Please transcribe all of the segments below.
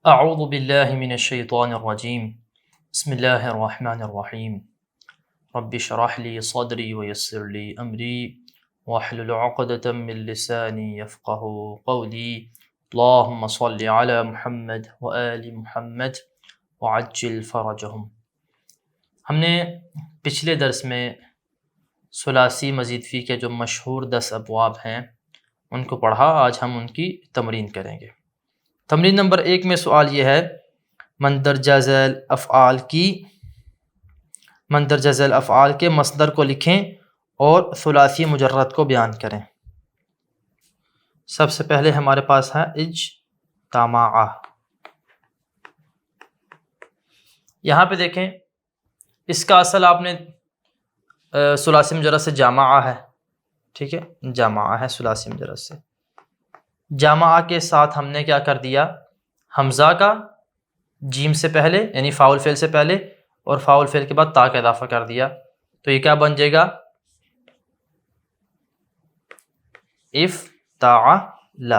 اعوذ باللہ من الشیطان الرجیم بسم اللہ الرحمن الرحیم رب اشرح لی صدری ویسر لی امری واحلل عقدۃ من لسانی یفقهوا قولی اللہم صل علی محمد وآل محمد وعجل فرجہم۔ ہم نے پچھلے درس میں ثلاثی مزید فی کے جو مشہور 10 ابواب ہیں ان کو پڑھا۔ آج ہم ان کی تمرین کریں گے۔ تمرین نمبر 1 میں سوال یہ ہے مندرجہ ذیل افعال کے مصدر کو لکھیں اور ثلاثی مجرد کو بیان کریں۔ سب سے پہلے ہمارے پاس ہے اجتمع۔ یہاں پہ دیکھیں اس کا اصل آپ نے ثلاثی مجرد سے جامع ہے، ٹھیک ہے، جامع ہے ثلاثی مجرد سے۔ جامع کے ساتھ ہم نے کیا کر دیا، حمزہ کا جیم سے پہلے یعنی فاعل فعل سے پہلے اور فاعل فعل کے بعد تا کا اضافہ کر دیا، تو یہ کیا بن جائے گا، افتعل،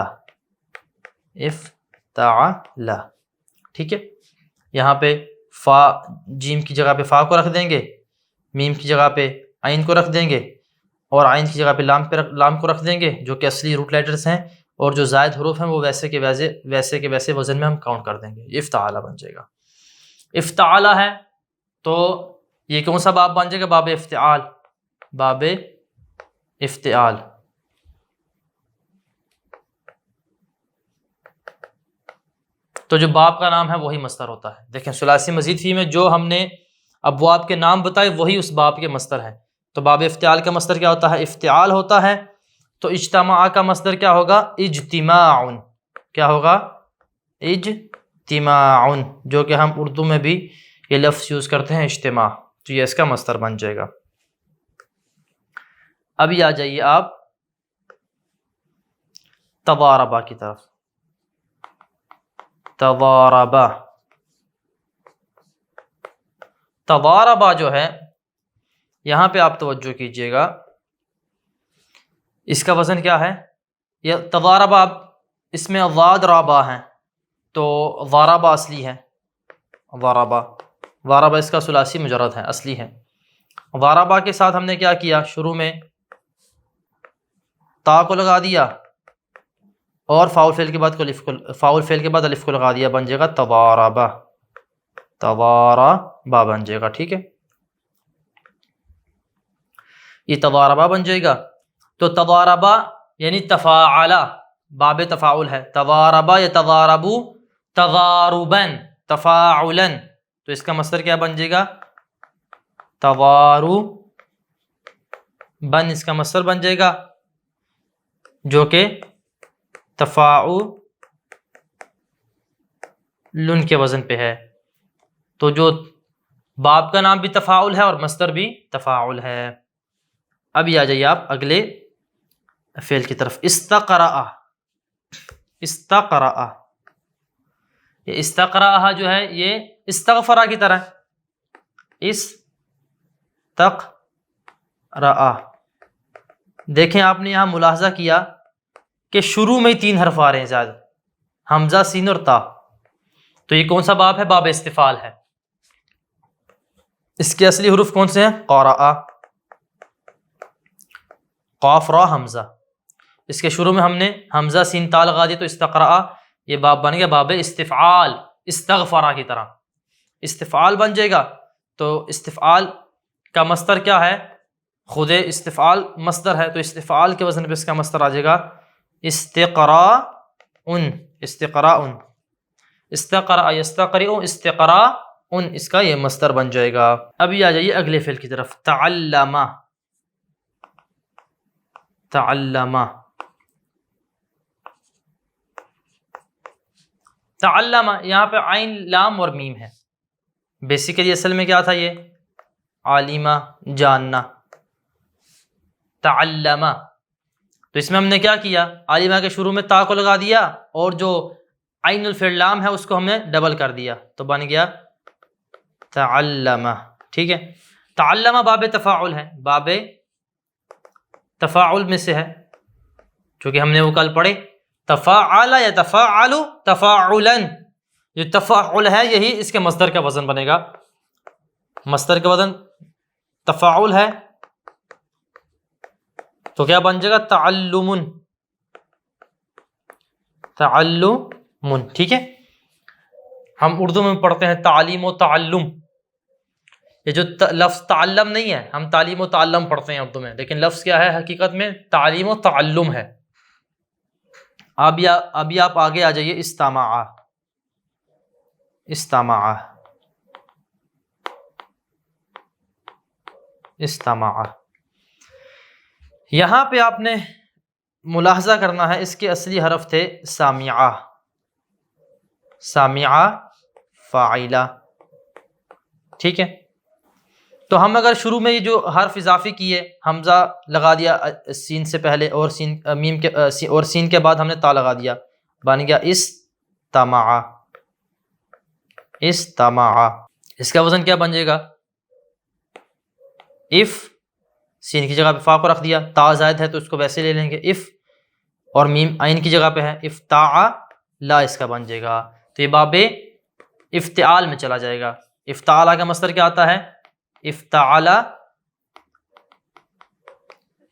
ٹھیک ہے۔ یہاں پہ فا جیم کی جگہ پہ فا کو رکھ دیں گے، میم کی جگہ پہ عین کو رکھ دیں گے اور عین کی جگہ پہ لام کو رکھ دیں گے، جو کہ اصلی روٹ لیٹرز ہیں، اور جو زائد حروف ہیں وہ ویسے کے ویسے وزن میں ہم کاؤنٹ کر دیں گے، افتعال بن جائے گا۔ افتعال ہے تو یہ کون سا باب بن جائے گا، باب افتعال، باب افتعال۔ تو جو باب کا نام ہے وہی مصدر ہوتا ہے۔ دیکھیں ثلاثی مزید فی میں جو ہم نے ابواب کے نام بتائے وہی اس باب کے مصدر ہیں۔ تو باب افتعال کا مصدر کیا ہوتا ہے، افتعال ہوتا ہے۔ تو اجتماع کا مصدر کیا ہوگا، اجتماع، کیا ہوگا، اجتماع، جو کہ ہم اردو میں بھی یہ لفظ یوز کرتے ہیں اجتماع، تو یہ اس کا مصدر بن جائے گا۔ ابھی آ جائیے آپ تضاربا کی طرف۔ تضاربا جو ہے یہاں پہ آپ توجہ کیجئے گا، اس کا وزن کیا ہے، یہ تضاربا، اس میں ضاد رابا ہیں تو ضاربا اصلی ہے، ضاربا اس کا ثلاثی مجرد ہے، اصلی ہے۔ ضاربا کے ساتھ ہم نے کیا کیا، شروع میں تا کو لگا دیا اور فاعل فعل کے بعد الف کو لگا دیا، بن جائے گا تضاربا، تضاربا بن جائے گا، ٹھیک ہے، یہ تضاربا بن جائے گا۔ تو تضاربا یعنی تفاعلا، باب تفاعل ہے، تضاربا یتضاربو تضاربا تفاعلا، تو اس کا مصدر کیا بن جائے گا، تضاربا، اس کا مصدر بن جائے گا جو کہ تفاعل کے وزن پہ ہے۔ تو جو باب کا نام بھی تفاعل ہے اور مصدر بھی تفاعل ہے۔ ابھی آ جائیے آپ اگلے فعل کی طرف، استقرأ۔ یہ استقرأ جو ہے یہ استغفرا کی طرح، استقرأ۔ دیکھیں آپ نے یہاں ملاحظہ کیا کہ شروع میں 3 حرف آ رہے ہیں زیادہ، حمزہ، سین اور تا، تو یہ کون سا باب ہے، باب استفعال ہے۔ اس کے اصلی حروف کون سے ہیں، قرأ، قاف را حمزہ، اس کے شروع میں ہم نے حمزہ سین تا لگا دیا تو استقرأ، یہ باب بن گیا باب استفعال، استغفرا کی طرح استفعال بن جائے گا۔ تو استفعال کا مصدر کیا ہے، خود استفعال مصدر ہے، تو استفعال کے وزن پہ اس کا مصدر آ جائے گا استقراء، استقرأ یستقرئ استقراء، اس کا یہ مصدر بن جائے گا۔ ابھی آ جائیے اگلے فعل کی طرف، تعلم۔ تعلم یہاں پہ عین، لام اور میم ہے، بیسیکلی اصل میں کیا تھا، یہ عالمہ، جاننا، تعلم۔ تو اس میں ہم نے کیا کیا، عالمہ کے شروع میں تا کو لگا دیا اور جو عین الفعل لام ہے اس کو ہم نے ڈبل کر دیا تو بن گیا تعلم، ٹھیک ہے۔ تعلم باب تفاعل ہے، باب تفاعل میں سے ہے، چونکہ ہم نے وہ کل پڑھے تفاعل یتفاعل تفاعلا، یہ تفاعل ہے، یہی اس کے مصدر کا وزن بنے گا. مصدر کا وزن تفاعل ہے تو کیا بن جائے گا؟ تعلم. تعلم، ٹھیک ہے. ہم اردو میں پڑھتے ہیں تعلیم و تعلم. یہ جو لفظ تعلم نہیں ہے، ہم تعلیم و تعلم پڑھتے ہیں اردو میں، لیکن لفظ کیا ہے حقیقت میں؟ تعلیم و تعلم ہے. ابھی آپ آگے آ جائیے. استماع. استماع. استماع. یہاں پہ آپ نے ملاحظہ کرنا ہے، اس کے اصلی حرف تھے سامعہ. سامعہ فاعلہ، ٹھیک ہے. تو ہم اگر شروع میں یہ جو حرف اضافی کیے، حمزہ لگا دیا سین سے پہلے، اور سین میم کے اور سین کے بعد ہم نے تا لگا دیا، بن گیا استماع. استماع. اس کا وزن کیا بن جائے گا؟ اف. سین کی جگہ پہ فا کو رکھ دیا، تا زائد ہے تو اس کو ویسے لے لیں گے اف، اور میم عین کی جگہ پہ ہے، افتعلا اس کا بن جائے گا. تو یہ باب افتعال میں چلا جائے گا. افتعال کا مصدر کیا آتا ہے؟ افتعل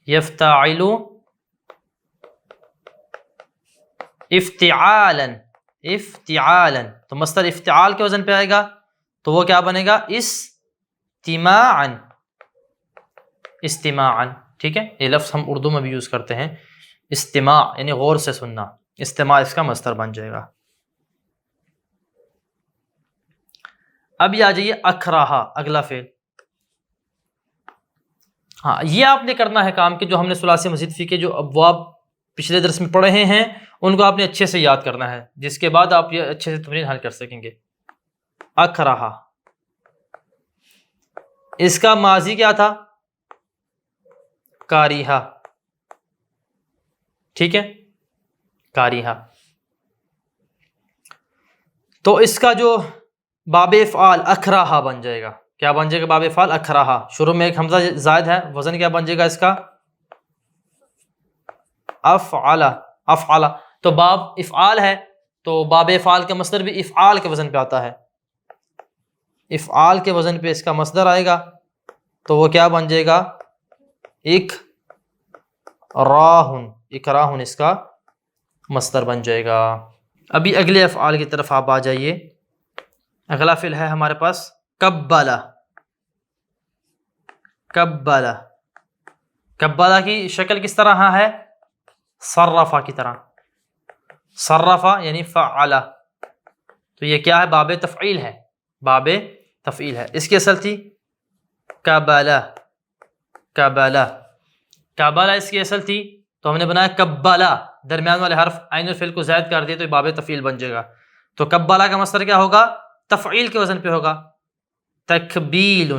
یفتعل افتعالا. افتعالا تو مصدر افتعال کے وزن پہ آئے گا، تو وہ کیا بنے گا؟ استماعا. استماعا، ٹھیک ہے. یہ لفظ ہم اردو میں بھی یوز کرتے ہیں، استماع یعنی غور سے سننا. استماع اس کا مصدر بن جائے گا. اب یہ آ جائیے اکراہا، اگلا فعل. ہاں، یہ آپ نے کرنا ہے کام کہ جو ہم نے ثلاثی مزید فی کے جو ابواب پچھلے درس میں پڑھے ہیں ان کو آپ نے اچھے سے یاد کرنا ہے، جس کے بعد آپ یہ اچھے سے تمرین حل کر سکیں گے. اکراہا، اس کا ماضی کیا تھا؟ کاریہا، ٹھیک ہے. کاریہا. تو اس کا جو باب افعال اکراہا بن جائے گا. کیا بن جائے گا؟ باب افعال اکراہا. شروع میں ایک حمزہ زائد ہے، وزن کیا بن جائے گا اس کا؟ افعل. افعل. تو باب افعال ہے تو باب افعال کا مصدر بھی افعال کے وزن پہ آتا ہے. افعال کے وزن پہ اس کا مصدر آئے گا تو وہ کیا بن جائے گا؟ اکراہن. اکراہن اس کا مصدر بن جائے گا. ابھی اگلے افعال کی طرف آپ آ جائیے. اگلا فعل ہے ہمارے پاس کبلا. کبلا. کبلا کی شکل کس طرح ہے؟ صرفا کی طرح. صرفا یعنی فعل. تو یہ کیا ہے؟ باب تفعیل ہے. باب تفعیل ہے. اس کی اصل تھی کبلا. کبلا. کبلا اس کی اصل تھی، تو ہم نے بنایا کبلا، درمیان والے حرف عین الفعل کو زائد کر دیا تو یہ باب تفعیل بن جائے گا. تو کبلا کا مصدر کیا ہوگا؟ تفعیل کے وزن پہ ہوگا. تکبیل.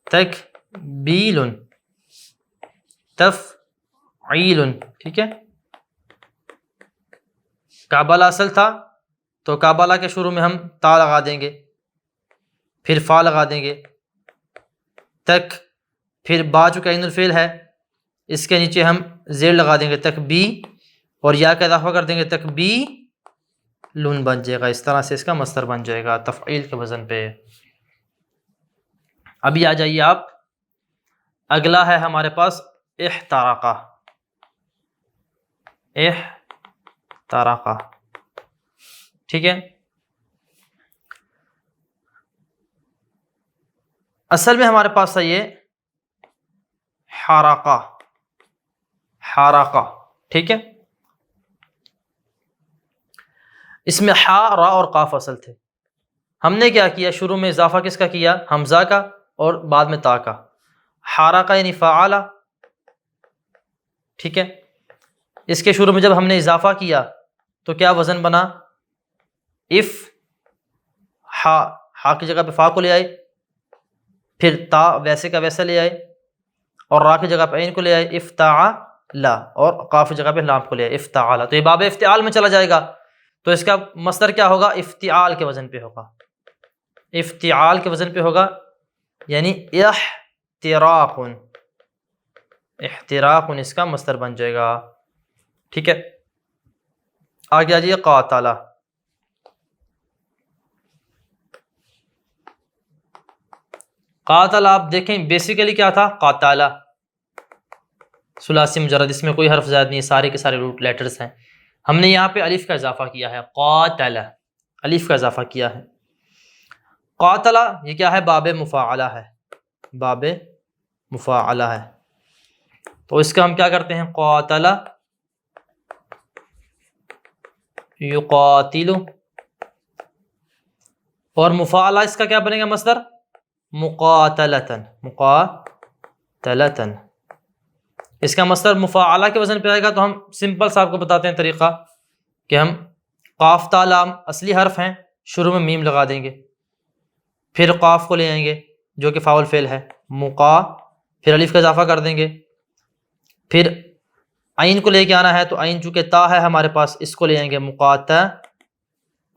تکبیل. تفعیل، ٹھیک ہے. کابلا اصل تھا تو کابلا کے شروع میں ہم تا لگا دیں گے، پھر فا لگا دیں گے، تک، پھر با چونکہ عین الفعل ہے اس کے نیچے ہم زیر لگا دیں گے تکبی، اور یا کا اضافہ کر دیں گے تکبی لون بن جائے گا. اس طرح سے اس کا مصدر بن جائے گا تفعیل کے وزن پہ. ابھی آ جائیے آپ. اگلا ہے ہمارے پاس احترقہ. احترقہ، ٹھیک ہے. اصل میں ہمارے پاس ہے یہ حرقہ. حرقہ، ٹھیک ہے. اس میں حا، را اور قاف اصل تھے. ہم نے کیا کیا؟ شروع میں اضافہ کس کا کیا؟ حمزہ کا، اور بعد میں تا کا. حرقہ یعنی فعل، ٹھیک ہے. اس کے شروع میں جب ہم نے اضافہ کیا تو کیا وزن بنا؟ اف. ہا، ہا کی جگہ پہ فا کو لے آئے، پھر تا ویسے کا ویسا لے آئے، اور را کی جگہ پہ عین کو لے آئے افتعلا، اور قاف کی جگہ پہ لام کو لے آئے افتعلا. تو یہ باب افتعال میں چلا جائے گا. تو اس کا مصدر کیا ہوگا؟ افتعال کے وزن پہ ہوگا. افتعال کے وزن پہ ہوگا یعنی احتراق. احتراق اس کا مصدر بن جائے گا، ٹھیک ہے. آگے آ جائیے قاتلہ. قاتل آپ دیکھیں بیسیکلی کیا تھا، قاتلہ، ثلاثی مجرد، اس میں کوئی حرف زائد نہیں، سارے کے سارے روٹ لیٹرز ہیں. ہم نے یہاں پہ الف کا اضافہ کیا ہے، قاتل، الف کا اضافہ کیا ہے. قاتلہ یہ کیا ہے، باب مفاعلہ ہے، باب مفاعلہ ہے. تو اس کا ہم کیا کرتے ہیں، قاتلہ یقاتل، اور مفاعلہ اس کا کیا بنے گا مصدر، مقاتلتن، مقاتلتن. اس کا مصدر مفاعلہ کے وزن پہ آئے گا. تو ہم سمپل سا آپ کو بتاتے ہیں طریقہ کہ ہم قاف تا لام اصلی حرف ہیں، شروع میں میم لگا دیں گے، پھر قاف کو لے آئیں گے جو کہ فاعل فعل ہے، پھر الف کا اضافہ کر دیں گے، پھر عین کو لے کے آنا ہے تو عین چونکہ تا ہے ہمارے پاس، اس کو لے آئیں گے مقاتا،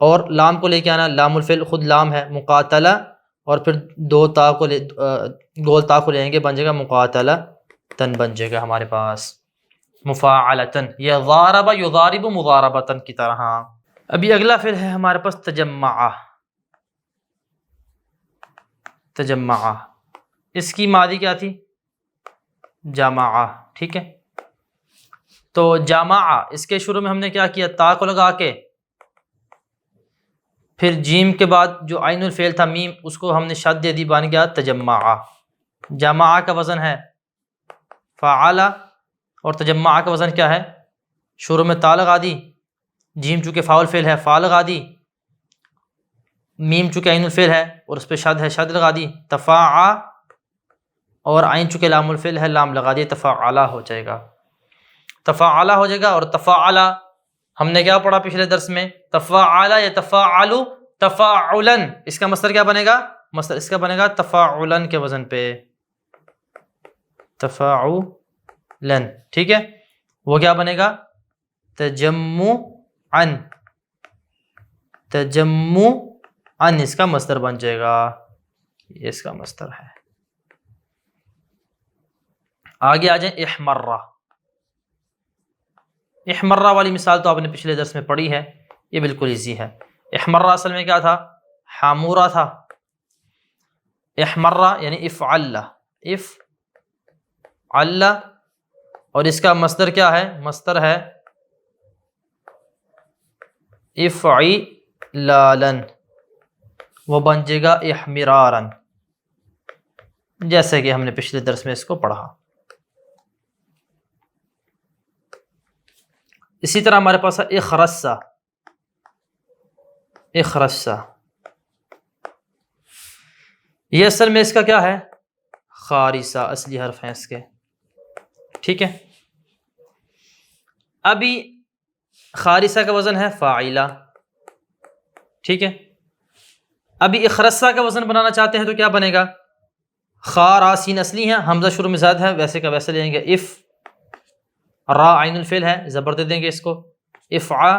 اور لام کو لے کے آنا، لام الفعل خود لام ہے، مقاتلہ، اور پھر دو تا کو گول تا کو لے آئیں گے، بن جائے گا مقاتلہ تن، بن جائے گا ہمارے پاس مفاعلتن، یا ضارب یضارب مضاربتن کی طرح. ابھی اگلا فعل ہے ہمارے پاس تجمع، تجمع، اس کی ماضی کیا تھی، جمع، ٹھیک ہے. تو جمع، اس کے شروع میں ہم نے کیا کیا، تا کو لگا کے، پھر جیم کے بعد جو عین الفعل تھا میم، اس کو ہم نے شد دے دی، بن گیا تجمع. جمع کا وزن ہے فعل، اور تجمع کا وزن کیا ہے، شروع میں تا لگا دی، جیم چونکہ فاعل فعل ہے فا لگا دی، میم چونکہ عین الفعل ہے اور اس پہ شد ہے شد لگا دی، تفاع، اور عین چونکہ لام الفعل ہے لام لگا دی، تفاعلہ ہو جائے گا، تفاعلہ ہو جائے گا. اور تفاعلہ ہم نے کیا پڑھا پچھلے درس میں، تفاعلہ یتفاعل تفاعلا، اس کا مصدر کیا بنے گا، مصدر اس کا بنے گا تفاعلا کے وزن پہ، تفاعلا، ٹھیک ہے. وہ کیا بنے گا، تجمعا، تجمعا اس کا مصدر بن جائے گا، یہ اس کا مصدر ہے. آگے آ جائیں، احمرہ، احمرہ والی مثال تو آپ نے پچھلے درس میں پڑھی ہے، یہ بالکل ایزی ہے. احمرہ اصل میں کیا تھا، حامورہ تھا. احمرہ یعنی افعل، افعل، اور اس کا مصدر کیا ہے، مصدر ہے افعلالا، وہ بن جائے گا احمرارا، جیسے کہ ہم نے پچھلے درس میں اس کو پڑھا. اسی طرح ہمارے پاس ہے اخرسہ، اخرسہ، یہ اصل میں اس کا کیا ہے، خارسہ، اصلی حرف ہیں اس کے، ٹھیک ہے. ابھی خارسہ کا وزن ہے فاعلہ، ٹھیک ہے. ابھی اخرسہ کا وزن بنانا چاہتے ہیں تو کیا بنے گا، خا را سین اصلی ہیں، حمزہ شروع میں زائد ہے، ویسے کا ویسے لیں گے، اف، را عین الفعل ہے، زبر دے دیں گے اس کو، افعا،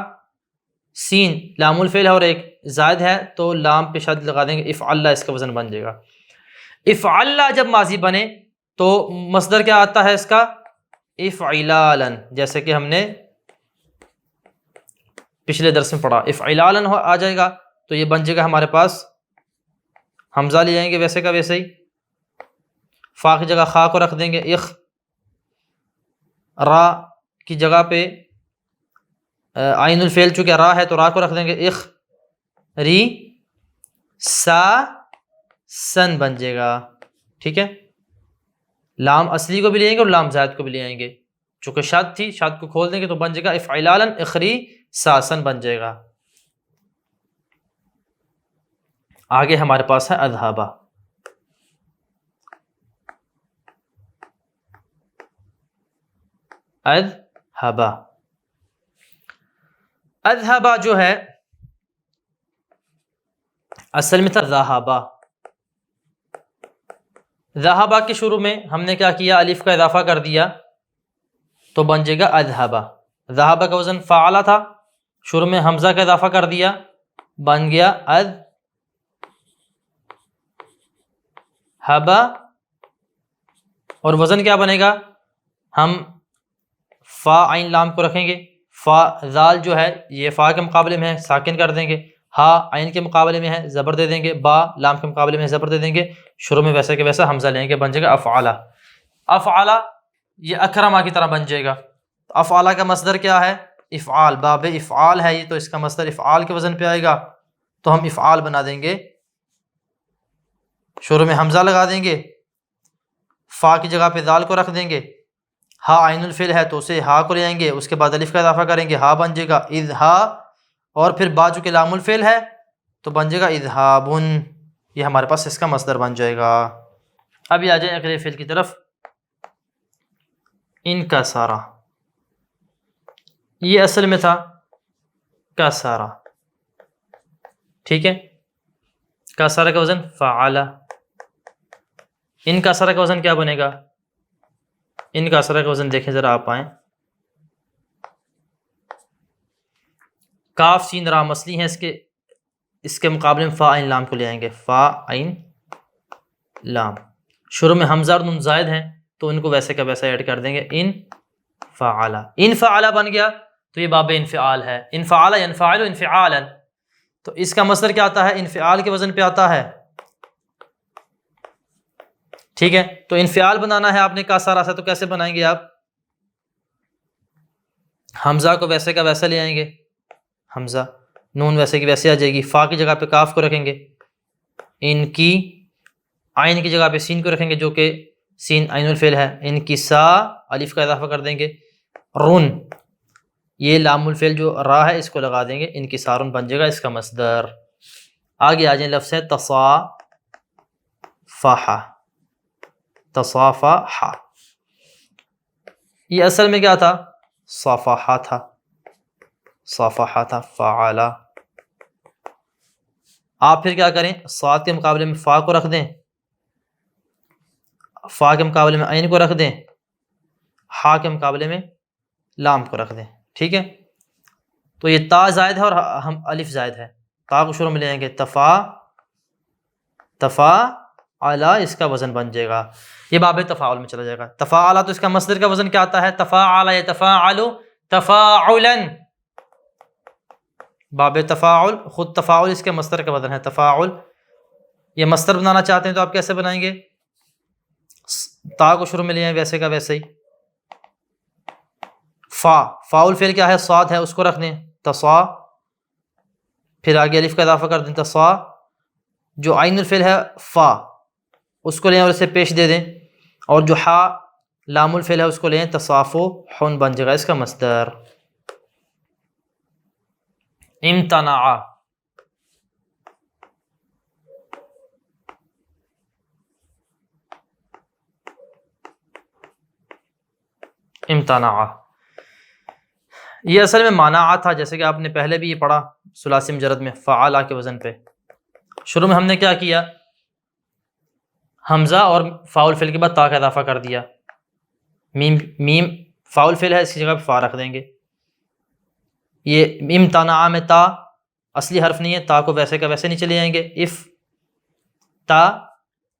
سین لام الفعل ہے اور ایک زائد ہے تو لام پہ شد لگا دیں گے، افعلہ اس کا وزن بن جائے گا. افعلہ جب ماضی بنے تو مصدر کیا آتا ہے اس کا، افعلالا، جیسے کہ ہم نے پچھلے درس میں پڑھا، افعلالا آ جائے گا تو یہ بن جائے گا ہمارے پاس، حمزہ لے جائیں گے ویسے کا ویسے ہی، فا کی جگہ خا کو رکھ دیں گے، اخ، را کی جگہ پہ عین الفعل چونکہ را ہے تو را کو رکھ دیں گے، اخ ری سا سن بن جائے گا، ٹھیک ہے. لام اصلی کو بھی لے آئیں گے اور لام زائد کو بھی لے آئیں گے، چونکہ شاد تھی، شاد کو کھول دیں گے تو بن جائے گا افعلالا اخری ساسن بن جائے گا. آگے ہمارے پاس ہے اذهب، اذهب، اذهب جو ہے اصل میں تھا ذهب، ذهب کے شروع میں ہم نے کیا کیا، الف کا اضافہ کر دیا تو بن جائے گا اذهب. ذهب کا وزن فعل تھا، شروع میں حمزہ کا اضافہ کر دیا، بن گیا اذهب، اور وزن کیا بنے گا، ہم فا عین لام کو رکھیں گے، فا ذال جو ہے یہ فا کے مقابلے میں ہے، ساکن کر دیں گے، ہا عین کے مقابلے میں ہے زبر دے دیں گے، با لام کے مقابلے میں زبر دے دیں گے، شروع میں ویسا کہ ویسا حمزہ لیں گے، بن جائے گا افعلا۔ افعلا یہ اکرما کی طرح بن جائے گا۔ افعلا کا مصدر کیا ہے؟ افعال، باب افعال ہے یہ، تو اس کا مصدر افعال کے وزن پہ آئے گا، تو ہم افعال بنا دیں گے، شروع میں حمزہ لگا دیں گے، فا کی جگہ پہ دال کو رکھ دیں گے، ہا عین الفعل ہے تو اسے ہا کو لے آئیں گے، اس کے بعد الف کا اضافہ کریں گے، ہا بن جائے گا اذ ہا، اور پھر با چونکہ لام الفعل ہے تو بن جائے گا اذہابن، یہ ہمارے پاس اس کا مصدر بن جائے گا۔ اب یہ آ جائیں اگلے فعل کی طرف، ان کا سارا، یہ اصل میں تھا کا سارا، ٹھیک ہے، کا سارا کا وزن فعلا، ان کا سارا کا وزن کیا بنے گا؟ ان کا سارا کا وزن دیکھیں ذرا آپ آئیں، کاف سین را مصلی ہیں اس کے مقابلے میں فا عین لام کو لے آئیں گے، فا عین لام، شروع میں حمزہ اور نون زائد ہیں تو ان کو ویسے کا ویسا ایڈ کر دیں گے، ان فعلا، ان فعلا بن گیا تو یہ باب انفعال ہے، انفعل ينفعل انفعالا، تو اس کا مصدر کیا آتا ہے؟ انفعال کے وزن پہ آتا ہے، ٹھیک ہے، تو انفعال بنانا ہے آپ نے کا سارا سے، تو کیسے بنائیں گے آپ؟ حمزہ کو ویسے کا ویسا لے آئیں گے، حمزہ، نون ویسے کی ویسے آ جائے گی، فا کی جگہ پہ کاف کو رکھیں گے، ان کی، عین کی جگہ پہ سین کو رکھیں گے جو کہ سین عین الفعل ہے، ان کی سا، الف کا اضافہ کر دیں گے، رن، یہ لام الفعل جو را ہے اس کو لگا دیں گے، ان کی سارن بن جائے گا اس کا مصدر۔ آگے آ جائیں، لفظ ہے تصافح، تصافح، یہ اصل میں کیا تھا؟ صافحہ تھا، صافحہ تھا، فعلا۔ آپ پھر کیا کریں؟ صاد کے مقابلے میں فا کو رکھ دیں، فا کے مقابلے میں عین کو رکھ دیں، ہا کے مقابلے میں لام کو رکھ دیں، ٹھیک ہے، تو یہ تا زائد ہے اور ہم الف زائد ہے، تا کو شروع میں لے آئیں گے، تفا علا، اس کا وزن بن جائے گا، یہ باب تفاعل میں چلا جائے گا۔ تفاعلا تو اس کا مصدر کا وزن کیا آتا ہے؟ تفاعل یتفاعل تفاعلا، باب تفاعل، خود تفاعل اس کے مصدر کا وزن ہے تفاعل۔ یہ مصدر بنانا چاہتے ہیں تو آپ کیسے بنائیں گے؟ تا کو شروع میں لے آئیں ویسے کا ویسے ہی، فاؤل فعل کیا ہے؟ صاد ہے، اس کو رکھ دیں، تصا، پھر آگے الف کا اضافہ کر دیں، تصا، جو عین الفعل ہے فا اس کو لیں اور اسے پیش دے دیں، اور جو ہا لام الفعل ہے اس کو لیں، تصافو حن بن جائے گا اس کا مصدر۔ امتنع، امتنع، یہ اصل میں مانع تھا، جیسے کہ آپ نے پہلے بھی یہ پڑھا ثلاثی مجرد میں فعلا کے وزن پہ، شروع میں ہم نے کیا کیا؟ حمزہ اور فاؤل فعل کے بعد تا کا اضافہ کر دیا، میم فاؤل فعل ہے، اس کی جگہ پہ فا رکھ دیں گے، یہ امتنع میں تا اصلی حرف نہیں ہے، تا کو ویسے کا ویسے نیچے لے آئیں گے، اف تا،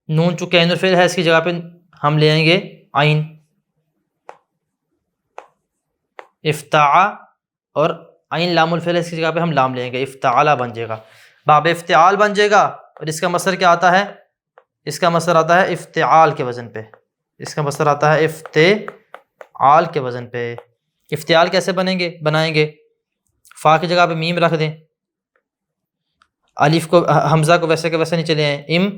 نون چونکہ عین الفعل ہے اس کی جگہ پہ ہم لے آئیں گے عین، افتعا، اور عین لام الفعل ہے اس کی جگہ پہ ہم لام لیں گے، افتعالا بن جائے گا، باب افتعال بن جائے گا، اور اس کا مصدر کیا آتا ہے؟ اس کا مصدر آتا ہے افتعال کے وزن پہ، اس کا مصدر آتا ہے افتعال کے وزن پہ۔ افتعال کیسے بنائیں گے؟ فا کی جگہ پہ میم رکھ دیں، الف کو حمزہ کو ویسے کا ویسے نہیں چلے آئیں، ام،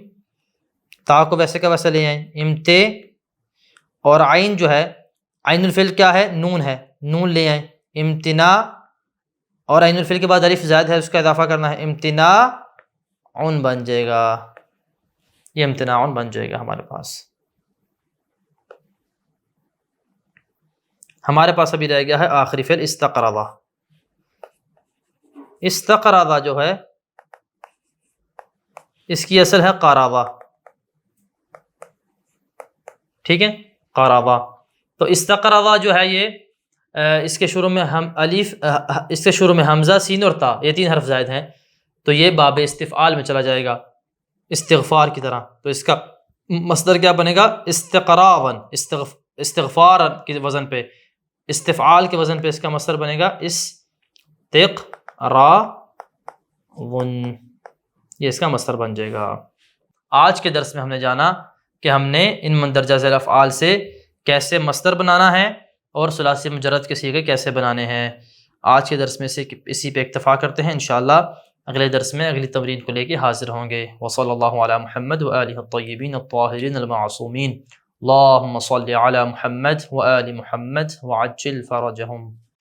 تا کو ویسے کا ویسے لے آئیں، امتے، اور عین جو ہے عین الفعل کیا ہے؟ نون ہے، نون لے آئیں، امتناع، اور عین الفعل کے بعد الف زائد ہے اس کا اضافہ کرنا ہے، امتناع بن جائے گا، یہ امتناع بن جائے گا ہمارے پاس۔ ہمارے پاس ابھی رہ گیا ہے آخری فعل استقرض، استقرض جو ہے اس کی اصل ہے قرض، ٹھیک ہے، قرض، تو استقرض جو ہے یہ اس کے شروع میں ہم الف، اس کے شروع میں حمزہ، سین اور تا، یہ تین حرف زائد ہیں، تو یہ باب استفعال میں چلا جائے گا استغفار کی طرح، تو اس کا مصدر کیا بنے گا؟ استقراضا، استغفار کے وزن پہ، استفعال کے وزن پہ اس کا مصدر بنے گا استقرا، ون، یہ اس کا مصدر بن جائے گا۔ آج کے درس میں ہم نے جانا کہ ہم نے ان مندرجہ ذیل افعال سے کیسے مصدر بنانا ہے اور ثلاثی مجرد کے صیغے کیسے بنانے ہیں۔ آج کے درس میں سے اسی پہ اکتفا کرتے ہیں، انشاءاللہ اگلے درس میں اگلی تمرین کو لے کے حاضر ہوں گے۔ وصلی اللہ علی محمد وآلہ الطیبین الطاہرین المعصومین۔ اللہم صل علی محمد وآل محمد وعجل فرجہم۔